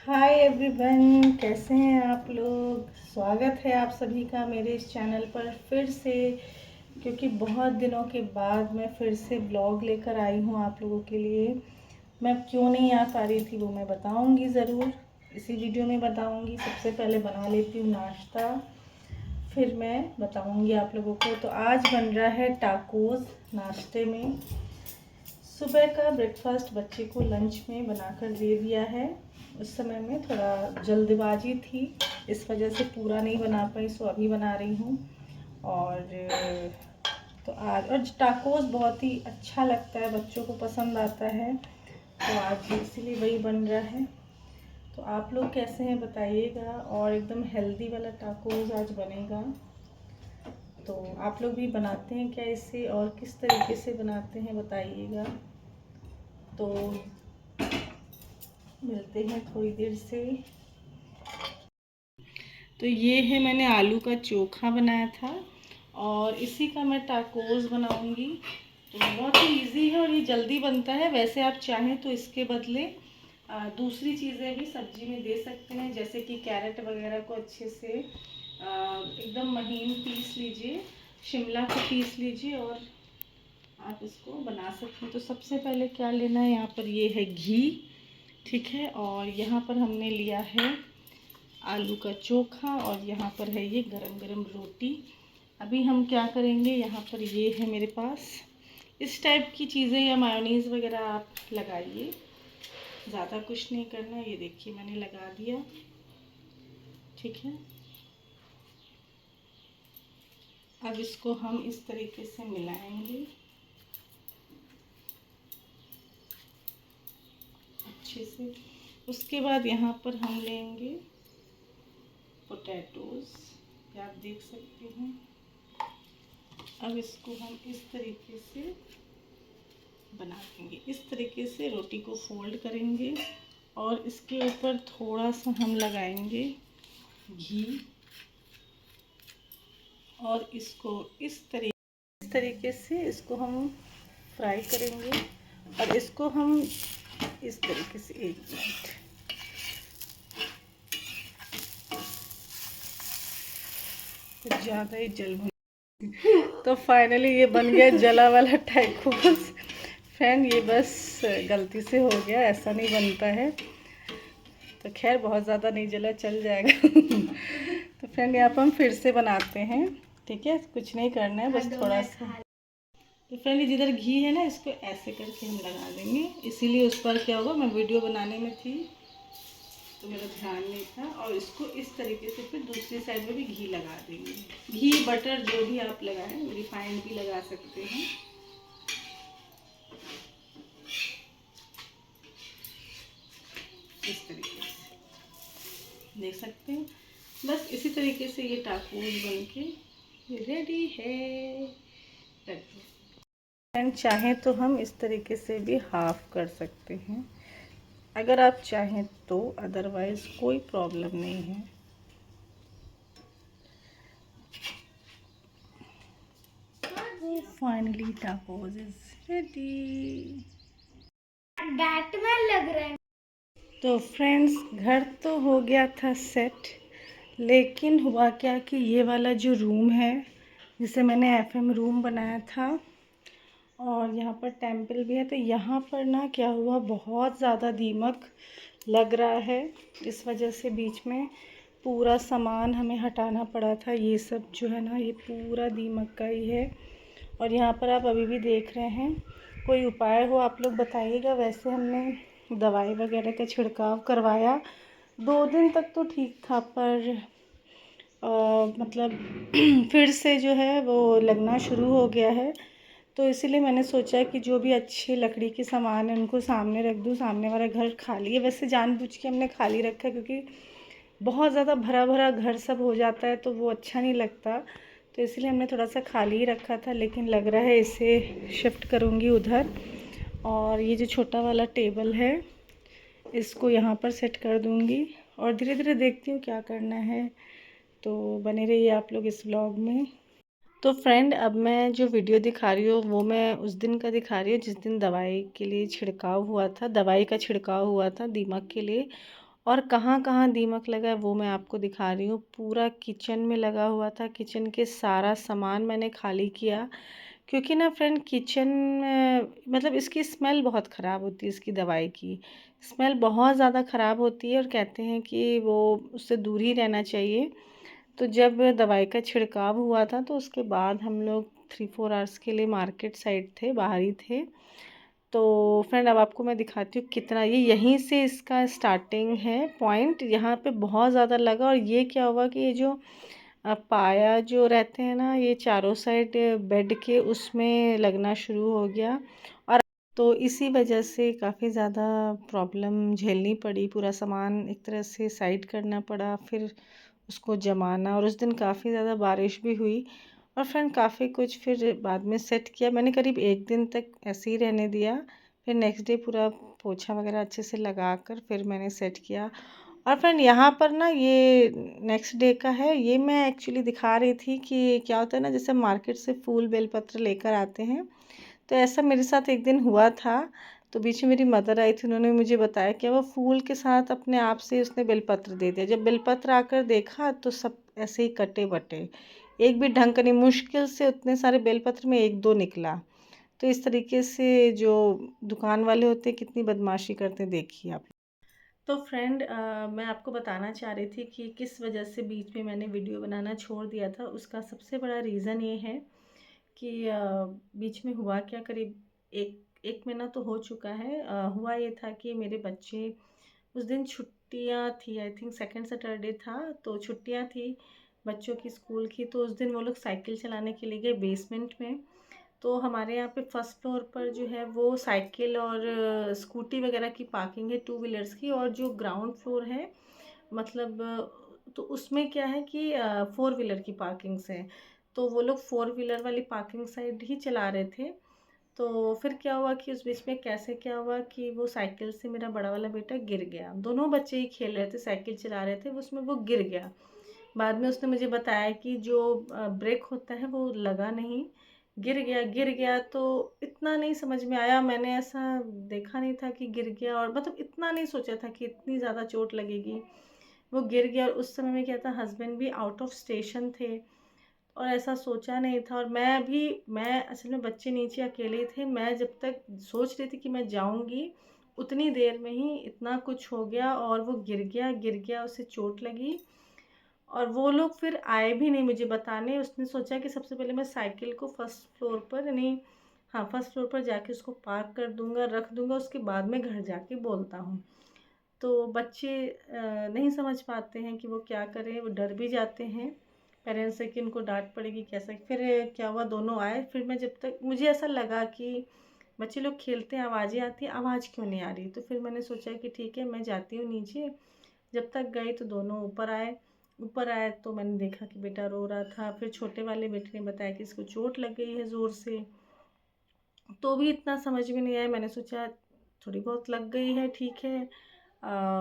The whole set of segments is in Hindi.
हाय एवरीवन, कैसे हैं आप लोग। स्वागत है आप सभी का मेरे इस चैनल पर फिर से। क्योंकि बहुत दिनों के बाद मैं फिर से ब्लॉग लेकर आई हूँ आप लोगों के लिए। मैं क्यों नहीं आ पा रही थी वो मैं बताऊँगी ज़रूर, इसी वीडियो में बताऊँगी। सबसे पहले बना लेती हूँ नाश्ता, फिर मैं बताऊँगी आप लोगों को। तो आज बन रहा है टाकोस नाश्ते में। सुबह का ब्रेकफास्ट बच्चे को लंच में बनाकर दे दिया है। उस समय में थोड़ा जल्दबाजी थी, इस वजह से पूरा नहीं बना पाई, सो अभी बना रही हूँ। और तो आज टाकोस बहुत ही अच्छा लगता है, बच्चों को पसंद आता है, तो आज इसीलिए वही बन रहा है। तो आप लोग कैसे हैं बताइएगा। और एकदम हेल्दी वाला टाकोस आज बनेगा। तो आप लोग भी बनाते हैं क्या इसे, और किस तरीके से बनाते हैं बताइएगा। तो मिलते हैं थोड़ी देर से। तो ये है, मैंने आलू का चोखा बनाया था और इसी का मैं टाकोस बनाऊंगी। तो बहुत ही इजी है और ये जल्दी बनता है। वैसे आप चाहें तो इसके बदले दूसरी चीज़ें भी सब्जी में दे सकते हैं, जैसे कि कैरेट वगैरह को अच्छे से एकदम महीन पीस लीजिए, शिमला को पीस लीजिए और आप इसको बना सकते हैं। तो सबसे पहले क्या लेना है, यहाँ पर ये है घी, ठीक है। और यहाँ पर हमने लिया है आलू का चोखा और यहाँ पर है ये गरम गरम रोटी। अभी हम क्या करेंगे, यहाँ पर ये है मेरे पास इस टाइप की चीज़ें, या मायोनीज़ वगैरह आप लगाइए, ज़्यादा कुछ नहीं करना। ये देखिए मैंने लगा दिया, ठीक है। अब इसको हम इस तरीके से मिलाएंगे अच्छे से। उसके बाद यहाँ पर हम लेंगे पोटैटोज़, आप देख सकते हैं। अब इसको हम इस तरीके से बना देंगे, इस तरीके से रोटी को फोल्ड करेंगे और इसके ऊपर थोड़ा सा हम लगाएंगे घी और इसको इस तरीके से इसको हम फ्राई करेंगे। और इसको हम इस तरीके से, एक मिनट, कुछ ज़्यादा ही जल तो फाइनली ये बन गया जला वाला टाइकोस। फ्रेंड ये बस गलती से हो गया, ऐसा नहीं बनता है। तो खैर बहुत ज़्यादा नहीं जला, चल जाएगा। तो फ्रेंड यहाँ पर हम फिर से बनाते हैं, ठीक है। कुछ नहीं करना है, बस थोड़ा सा। तो फ्रेंड जिधर घी है ना, इसको ऐसे करके हम लगा देंगे। इसीलिए उस पर क्या होगा, मैं वीडियो बनाने में थी तो मेरा ध्यान नहीं था। और इसको इस तरीके से फिर दूसरी साइड में भी घी लगा देंगे। घी बटर जो भी आप लगाएं, रिफाइंड भी लगा सकते हैं। इस तरीके से देख सकते हैं। बस इसी तरीके से ये टाकोस बन के रेडी है। एंड चाहें तो हम इस तरीके से भी हाफ कर सकते हैं अगर आप चाहें तो, अदरवाइज कोई प्रॉब्लम नहीं है। Finally tacos is ready. Batman लग रहा है। तो फ्रेंड्स घर तो हो गया था सेट, लेकिन हुआ क्या कि ये वाला जो रूम है जिसे मैंने एफएम रूम बनाया था और यहाँ पर टेंपल भी है, तो यहाँ पर ना क्या हुआ, बहुत ज़्यादा दीमक लग रहा है। इस वजह से बीच में पूरा सामान हमें हटाना पड़ा था। ये सब जो है ना, ये पूरा दीमक का ही है। और यहाँ पर आप अभी भी देख रहे हैं। कोई उपाय हो आप लोग बताइएगा। वैसे हमने दवाई वगैरह का छिड़काव करवाया, 2 दिन तक तो ठीक था, पर मतलब फिर से जो है वो लगना शुरू हो गया है। तो इसीलिए मैंने सोचा कि जो भी अच्छी लकड़ी के सामान है उनको सामने रख दूँ। सामने वाला घर खाली है, वैसे जानबूझ के हमने खाली रखा है क्योंकि बहुत ज़्यादा भरा भरा घर सब हो जाता है तो वो अच्छा नहीं लगता। तो इसलिए हमने थोड़ा सा खाली ही रखा था, लेकिन लग रहा है इसे शिफ्ट करूँगी उधर। और ये जो छोटा वाला टेबल है इसको यहाँ पर सेट कर दूँगी और धीरे धीरे देखती हूँ क्या करना है। तो बने रहिए आप लोग इस व्लॉग में। तो फ्रेंड अब मैं जो वीडियो दिखा रही हूँ वो मैं उस दिन का दिखा रही हूँ जिस दिन दवाई के लिए छिड़काव हुआ था, दवाई का छिड़काव हुआ था दीमक के लिए। और कहाँ कहाँ दीमक लगा है वो मैं आपको दिखा रही हूँ। पूरा किचन में लगा हुआ था, किचन के सारा सामान मैंने खाली किया, क्योंकि ना फ्रेंड किचन मतलब इसकी स्मेल बहुत ख़राब होती है, इसकी दवाई की स्मेल बहुत ज़्यादा ख़राब होती है और कहते हैं कि वो उससे दूर ही रहना चाहिए। तो जब दवाई का छिड़काव हुआ था तो उसके बाद हम लोग 3-4 आवर्स के लिए मार्केट साइड थे, बाहर ही थे। तो फ्रेंड अब आपको मैं दिखाती हूँ कितना, ये यहीं से इसका स्टार्टिंग है पॉइंट, यहाँ पे बहुत ज़्यादा लगा। और ये क्या हुआ कि ये जो पाया जो रहते हैं ना, ये चारों साइड बेड के उसमें लगना शुरू हो गया। और तो इसी वजह से काफ़ी ज़्यादा प्रॉब्लम झेलनी पड़ी, पूरा सामान एक तरह से साइड करना पड़ा, फिर उसको जमाना। और उस दिन काफ़ी ज़्यादा बारिश भी हुई और फ्रेंड काफ़ी कुछ फिर बाद में सेट किया मैंने, करीब 1 दिन तक ऐसे ही रहने दिया। फिर नेक्स्ट डे पूरा पोछा वगैरह अच्छे से लगा कर फिर मैंने सेट किया। और फ्रेंड यहाँ पर ना ये नेक्स्ट डे का है, ये मैं एक्चुअली दिखा रही थी कि क्या होता है ना, जैसे मार्केट से फूल बेलपत्र लेकर आते हैं, तो ऐसा मेरे साथ एक दिन हुआ था। तो बीच में मेरी मदर आई थी, उन्होंने मुझे बताया कि वो फूल के साथ अपने आप से उसने बेलपत्र दे दिया। जब बेलपत्र आकर देखा तो सब ऐसे ही कटे बटे, एक भी ढंग का नहीं, मुश्किल से उतने सारे बेलपत्र में 1-2 निकला। तो इस तरीके से जो दुकान वाले होते हैं कितनी बदमाशी करते हैं, देखिए आप। तो फ्रेंड मैं आपको बताना चाह रही थी कि किस वजह से बीच में मैंने वीडियो बनाना छोड़ दिया था। उसका सबसे बड़ा रीज़न ये है कि बीच में हुआ क्या, करीब एक एक महीना तो हो चुका है। हुआ ये था कि मेरे बच्चे उस दिन छुट्टियां थी, आई थिंक सेकंड सैटरडे था, तो छुट्टियां थी बच्चों की स्कूल की। तो उस दिन वो लोग साइकिल चलाने के लिए गए बेसमेंट में। तो हमारे यहाँ पे फर्स्ट फ्लोर पर जो है वो साइकिल और स्कूटी वगैरह की पार्किंग है, 2 व्हीलर्स की। और जो ग्राउंड फ्लोर है मतलब तो उसमें क्या है कि 4 व्हीलर की पार्किंग्स हैं। तो वो लोग 4 व्हीलर वाली पार्किंग साइड ही चला रहे थे। तो फिर क्या हुआ कि उस बीच में कैसे क्या हुआ कि वो साइकिल से मेरा बड़ा वाला बेटा गिर गया। दोनों बच्चे ही खेल रहे थे, साइकिल चला रहे थे, उसमें वो गिर गया। बाद में उसने मुझे बताया कि जो ब्रेक होता है वो लगा नहीं, गिर गया। तो इतना नहीं समझ में आया, मैंने ऐसा देखा नहीं था कि गिर गया, और मतलब इतना नहीं सोचा था कि इतनी ज़्यादा चोट लगेगी। वो गिर गया और उस समय में क्या था, हस्बैंड भी आउट ऑफ स्टेशन थे और ऐसा सोचा नहीं था। और मैं असल में बच्चे नीचे अकेले थे, मैं जब तक सोच रही थी कि मैं जाऊंगी उतनी देर में ही इतना कुछ हो गया और वो गिर गया, उसे चोट लगी। और वो लोग फिर आए भी नहीं मुझे बताने। उसने सोचा कि सबसे पहले मैं साइकिल को फर्स्ट फ्लोर पर, यानी हाँ फर्स्ट फ्लोर पर जाके उसको पार्क कर दूंगा, रख दूंगा, उसके बाद में घर जाके बोलता हूँ। तो बच्चे नहीं समझ पाते हैं कि वो क्या करें, वो डर भी जाते हैं पेरेंट्स से कि उनको डांट पड़ेगी कैसा। फिर क्या हुआ, दोनों आए, फिर मैं जब तक मुझे ऐसा लगा कि बच्चे लोग खेलते हैं, आवाज़ें आती हैं, आवाज़ क्यों नहीं आ रही। तो फिर मैंने सोचा कि ठीक है मैं जाती हूँ नीचे। जब तक गई तो दोनों ऊपर आए तो मैंने देखा कि बेटा रो रहा था। फिर छोटे वाले बेटे ने बताया कि इसको चोट लग गई है ज़ोर से। तो भी इतना समझ में नहीं आया, मैंने सोचा थोड़ी बहुत लग गई है, ठीक है।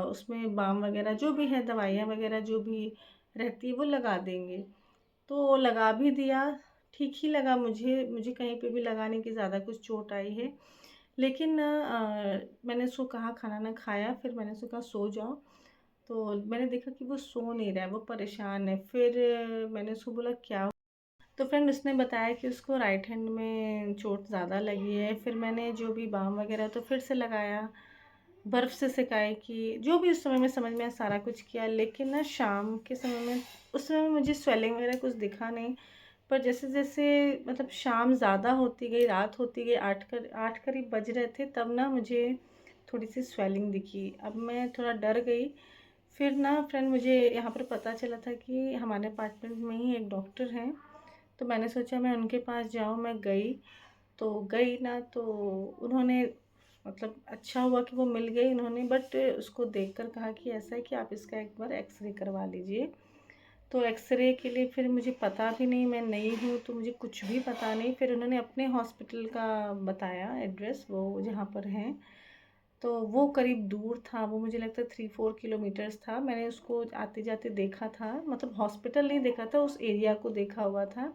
उसमें बाम वगैरह जो भी है, दवाइयाँ वगैरह जो भी रहती है वो लगा देंगे। तो लगा भी दिया, ठीक ही लगा मुझे कहीं पे भी लगा नहीं कि ज़्यादा कुछ चोट आई है। लेकिन मैंने उसको कहा खाना ना खाया, फिर मैंने उसको कहा सो जाओ। तो मैंने देखा कि वो सो नहीं रहा है, वो परेशान है। फिर मैंने उसको बोला क्या। तो फ्रेंड उसने बताया कि उसको राइट हैंड में चोट ज़्यादा लगी है। फिर मैंने जो भी बाम वगैरह तो फिर से लगाया, बर्फ़ से सिकाई की, जो भी उस समय में समझ में आया सारा कुछ किया। लेकिन ना शाम के समय में, उस समय में मुझे स्वेलिंग वगैरह कुछ दिखा नहीं। पर जैसे जैसे मतलब शाम ज़्यादा होती गई, रात होती गई, 8 करीब बज रहे थे, तब ना मुझे थोड़ी सी स्वेलिंग दिखी। अब मैं थोड़ा डर गई। फिर ना फ्रेंड मुझे यहाँ पर पता चला था कि हमारे अपार्टमेंट में ही एक डॉक्टर हैं। तो मैंने सोचा मैं उनके पास जाऊँ, मैं गई। तो गई ना तो उन्होंने मतलब अच्छा हुआ कि वो मिल गई उन्होंने, बट उसको देखकर कहा कि ऐसा है कि आप इसका एक बार एक्सरे करवा लीजिए। तो एक्सरे के लिए फिर मुझे पता भी नहीं, मैं नई हूँ तो मुझे कुछ भी पता नहीं। फिर उन्होंने अपने हॉस्पिटल का बताया एड्रेस, वो जहाँ पर हैं। तो वो करीब दूर था, वो मुझे लगता है 3-4 किलोमीटर्स था। मैंने उसको आते जाते देखा था, मतलब हॉस्पिटल नहीं देखा था, उस एरिया को देखा हुआ था।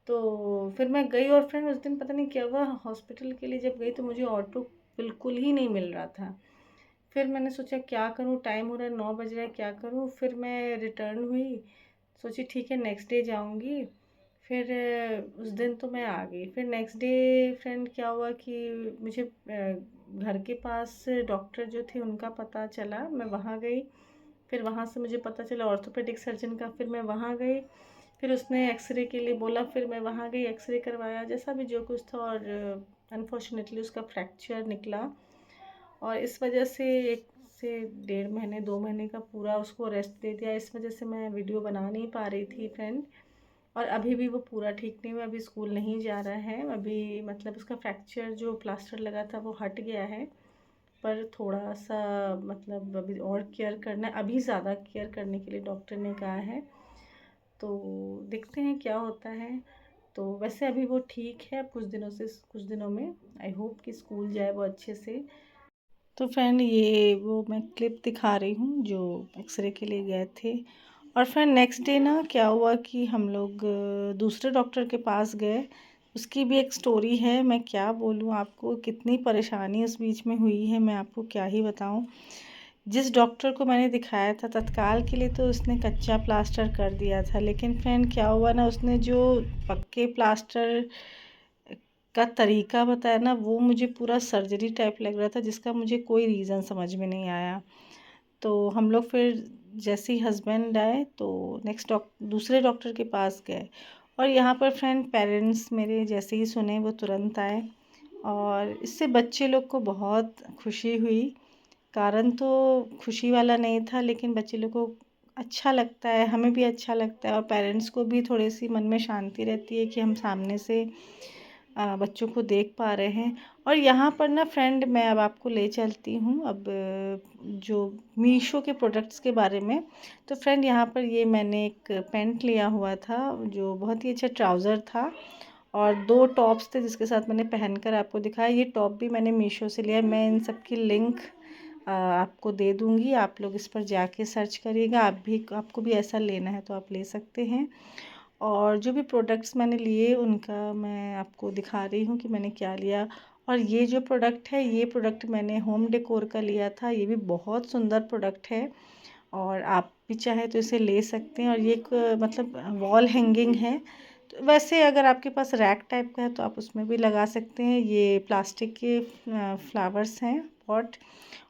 तो फिर मैं गई और फ्रेंड उस दिन पता नहीं क्या हुआ, हॉस्पिटल के लिए जब गई तो मुझे ऑटो बिल्कुल ही नहीं मिल रहा था। फिर मैंने सोचा क्या करूँ, टाइम हो रहा है 9 बज रहा है, क्या करूँ। फिर मैं रिटर्न हुई, सोची ठीक है नेक्स्ट डे जाऊँगी। फिर उस दिन तो मैं आ गई। फिर नेक्स्ट डे फ्रेंड क्या हुआ कि मुझे घर के पास डॉक्टर जो थे उनका पता चला, मैं वहाँ गई। फिर वहाँ से मुझे पता चला ऑर्थोपेडिक सर्जन का, फिर मैं वहाँ गई। फिर उसने एक्सरे के लिए बोला, फिर मैं वहाँ गई, एक्सरे करवाया, जैसा भी जो कुछ था। और अनफॉर्चुनेटली उसका फ्रैक्चर निकला, और इस वजह से 1 से 1.5 महीने 2 महीने का पूरा उसको रेस्ट दे दिया। इस वजह से मैं वीडियो बना नहीं पा रही थी फ्रेंड। और अभी भी वो पूरा ठीक नहीं हुआ, अभी स्कूल नहीं जा रहा है। अभी मतलब उसका फ्रैक्चर जो प्लास्टर लगा था वो हट गया है, पर थोड़ा सा मतलब अभी और केयर करना है, अभी ज़्यादा केयर करने के लिए डॉक्टर ने कहा है। तो देखते हैं क्या होता है। तो वैसे अभी वो ठीक है, अब कुछ दिनों में आई होप कि स्कूल जाए वो अच्छे से। तो फ्रेंड ये वो मैं क्लिप दिखा रही हूँ जो एक्सरे के लिए गए थे। और फ्रेंड नेक्स्ट डे ना क्या हुआ कि हम लोग दूसरे डॉक्टर के पास गए। उसकी भी एक स्टोरी है, मैं क्या बोलूँ आपको, कितनी परेशानी उस बीच में हुई है, मैं आपको क्या ही बताऊँ। जिस डॉक्टर को मैंने दिखाया था तत्काल के लिए तो उसने कच्चा प्लास्टर कर दिया था, लेकिन फ्रेंड क्या हुआ ना, उसने जो पक्के प्लास्टर का तरीका बताया ना, वो मुझे पूरा सर्जरी टाइप लग रहा था, जिसका मुझे कोई रीज़न समझ में नहीं आया। तो हम लोग फिर जैसे ही हस्बैंड आए तो दूसरे डॉक्टर के पास गए। और यहाँ पर फ्रेंड पेरेंट्स मेरे जैसे ही सुने वो तुरंत आए, और इससे बच्चे लोग को बहुत खुशी हुई। कारण तो खुशी वाला नहीं था, लेकिन बच्चे लोग को अच्छा लगता है, हमें भी अच्छा लगता है, और पेरेंट्स को भी थोड़ी सी मन में शांति रहती है कि हम सामने से बच्चों को देख पा रहे हैं। और यहाँ पर ना फ्रेंड मैं अब आपको ले चलती हूँ अब जो मीशो के प्रोडक्ट्स के बारे में। तो फ्रेंड यहाँ पर ये मैंने एक पैंट लिया हुआ था जो बहुत ही अच्छा ट्राउज़र था, और 2 टॉप्स थे जिसके साथ मैंने पहनकर आपको दिखाया। ये टॉप भी मैंने मीशो से लिया। मैं इन सब की लिंक आपको दे दूँगी, आप लोग इस पर जाके सर्च करिएगा। आपको भी ऐसा लेना है तो आप ले सकते हैं। और जो भी प्रोडक्ट्स मैंने लिए उनका मैं आपको दिखा रही हूँ कि मैंने क्या लिया। और ये जो प्रोडक्ट है, ये प्रोडक्ट मैंने होम डेकोर का लिया था। ये भी बहुत सुंदर प्रोडक्ट है, और आप भी चाहे तो इसे ले सकते हैं। और ये एक मतलब वॉल हैंगिंग है, तो वैसे अगर आपके पास रैक टाइप का है तो आप उसमें भी लगा सकते हैं। ये प्लास्टिक के फ्लावर्स हैं पॉट,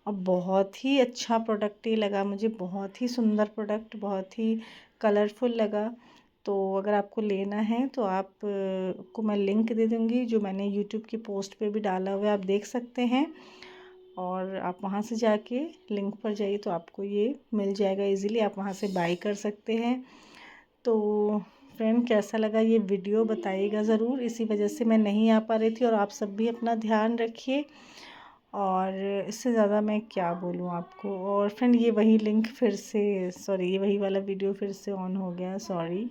और बहुत ही अच्छा प्रोडक्ट ये लगा मुझे, बहुत ही सुंदर प्रोडक्ट, बहुत ही कलरफुल लगा। तो अगर आपको लेना है तो आप को मैं लिंक दे दूँगी, जो मैंने यूट्यूब की पोस्ट पे भी डाला हुआ है, आप देख सकते हैं। और आप वहाँ से जाके लिंक पर जाइए तो आपको ये मिल जाएगा इजीली, आप वहाँ से बाय कर सकते हैं। तो फ्रेंड कैसा लगा ये वीडियो बताइएगा ज़रूर, इसी वजह से मैं नहीं आ पा रही थी। और आप सब भी अपना ध्यान रखिए, और इससे ज़्यादा मैं क्या बोलूँ आपको। और फ्रेंड ये वही लिंक फिर से, सॉरी, ये वही वाला वीडियो फिर से ऑन हो गया, सॉरी।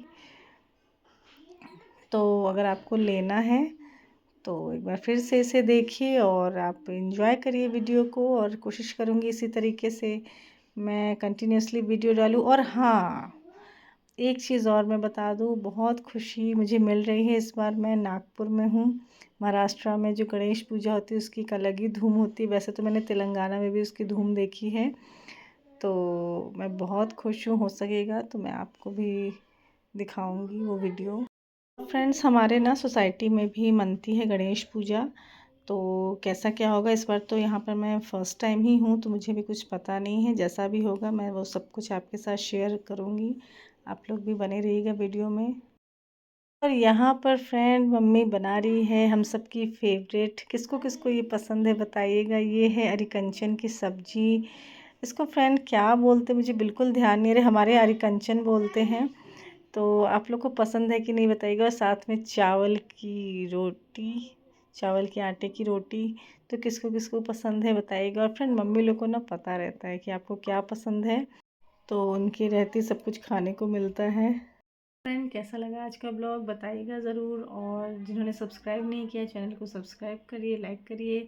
तो अगर आपको लेना है तो एक बार फिर से इसे देखिए और आप एंजॉय करिए वीडियो को। और कोशिश करूँगी इसी तरीके से मैं कंटिन्यूसली वीडियो डालूँ। और हाँ, एक चीज़ और मैं बता दूँ, बहुत खुशी मुझे मिल रही है। इस बार मैं नागपुर में हूँ, महाराष्ट्र में जो गणेश पूजा होती है उसकी एक अलग ही धूम होती है। वैसे तो मैंने तेलंगाना में भी उसकी धूम देखी है, तो मैं बहुत खुश हूँ। हो सकेगा तो मैं आपको भी दिखाऊंगी वो वीडियो। फ्रेंड्स हमारे ना सोसाइटी में भी मनती है गणेश पूजा, तो कैसा क्या होगा इस बार, तो यहाँ पर मैं फ़र्स्ट टाइम ही हूँ तो मुझे भी कुछ पता नहीं है। जैसा भी होगा मैं वो सब कुछ आपके साथ शेयर करूँगी, आप लोग भी बने रहिएगा वीडियो में। और यहाँ पर फ्रेंड मम्मी बना रही है हम सब की फेवरेट, किसको किसको ये पसंद है बताइएगा, ये है अरिकंचन की सब्जी। इसको फ्रेंड क्या बोलते मुझे बिल्कुल ध्यान नहीं रहे, हमारे अरिकंचन बोलते हैं। तो आप लोग को पसंद है कि नहीं बताइएगा। और साथ में चावल की रोटी, चावल के आटे की रोटी, तो किसको किसको पसंद है बताइएगा। और फ्रेंड मम्मी लोग को ना पता रहता है कि आपको क्या पसंद है, तो उनकी रहती सब कुछ खाने को मिलता है। फ्रेंड कैसा लगा आज का ब्लॉग बताइएगा ज़रूर, और जिन्होंने सब्सक्राइब नहीं किया चैनल को सब्सक्राइब करिए, लाइक करिए,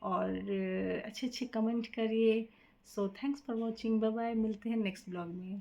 और अच्छे अच्छे कमेंट करिए। So thanks for watching, bye bye, मिलते हैं नेक्स्ट ब्लॉग में।